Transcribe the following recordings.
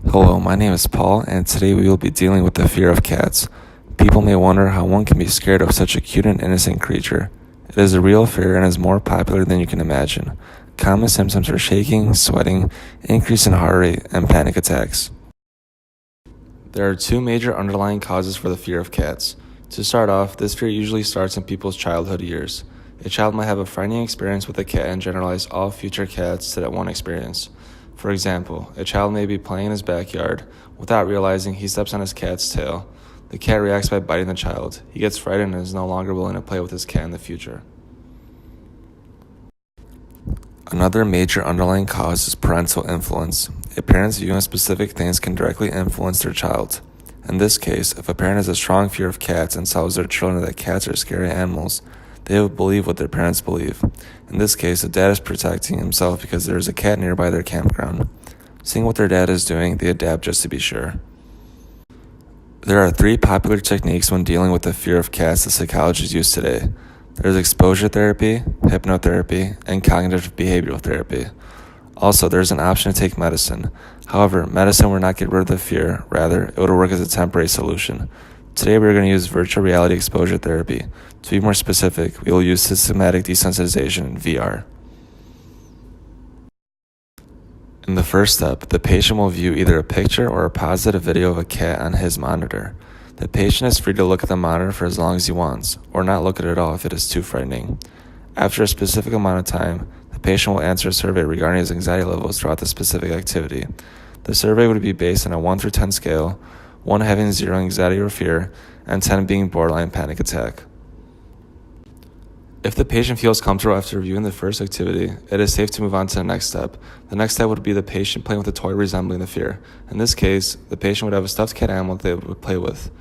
Hello, my name is Paul, and today we will be dealing with the fear of cats. People may wonder how one can be scared of such a cute and innocent creature. It is a real fear and is more popular than you can imagine. Common symptoms are shaking, sweating, increase in heart rate, and panic attacks. There are two major underlying causes for the fear of cats. To start off, this fear usually starts in people's childhood years. A child might have a frightening experience with a cat and generalize all future cats to that one experience. For example, a child may be playing in his backyard. Without realizing, he steps on his cat's tail. The cat reacts by biting the child. He gets frightened and is no longer willing to play with his cat in the future. Another major underlying cause is parental influence. A parent's view on specific things can directly influence their child. In this case, if a parent has a strong fear of cats and tells their children that cats are scary animals, they will believe what their parents believe. In this case, the dad is protecting himself because there is a cat nearby their campground. Seeing what their dad is doing, they adapt just to be sure. There are three popular techniques when dealing with the fear of cats that psychologists use today. There is exposure therapy, hypnotherapy, and cognitive behavioral therapy. Also, there is an option to take medicine. However, medicine will not get rid of the fear, rather, it will work as a temporary solution. Today we are going to use virtual reality exposure therapy. To be more specific, we will use systematic desensitization, VR. In the first step, the patient will view either a picture or a positive video of a cat on his monitor. The patient is free to look at the monitor for as long as he wants, or not look at it at all if it is too frightening. After a specific amount of time, the patient will answer a survey regarding his anxiety levels throughout the specific activity. The survey would be based on a 1 through 10 scale, 1 having 0 anxiety or fear, and 10 being borderline panic attack. If the patient feels comfortable after reviewing the first activity, it is safe to move on to the next step. The next step would be the patient playing with a toy resembling the fear. In this case, the patient would have a stuffed cat animal that they would play with.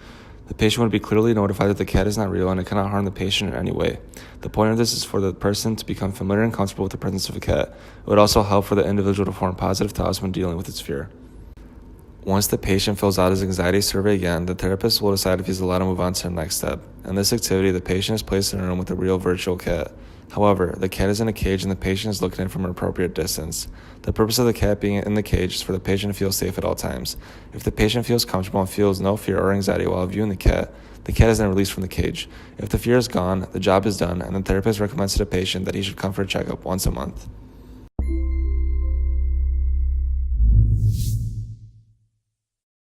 The patient would be clearly notified that the cat is not real and it cannot harm the patient in any way. The point of this is for the person to become familiar and comfortable with the presence of a cat. It would also help for the individual to form positive thoughts when dealing with its fear. Once the patient fills out his anxiety survey again, the therapist will decide if he's allowed to move on to the next step. In this activity, the patient is placed in a room with a real virtual cat. However, the cat is in a cage and the patient is looking at it from an appropriate distance. The purpose of the cat being in the cage is for the patient to feel safe at all times. If the patient feels comfortable and feels no fear or anxiety while viewing the cat is then released from the cage. If the fear is gone, the job is done, and the therapist recommends to the patient that he should come for a checkup once a month.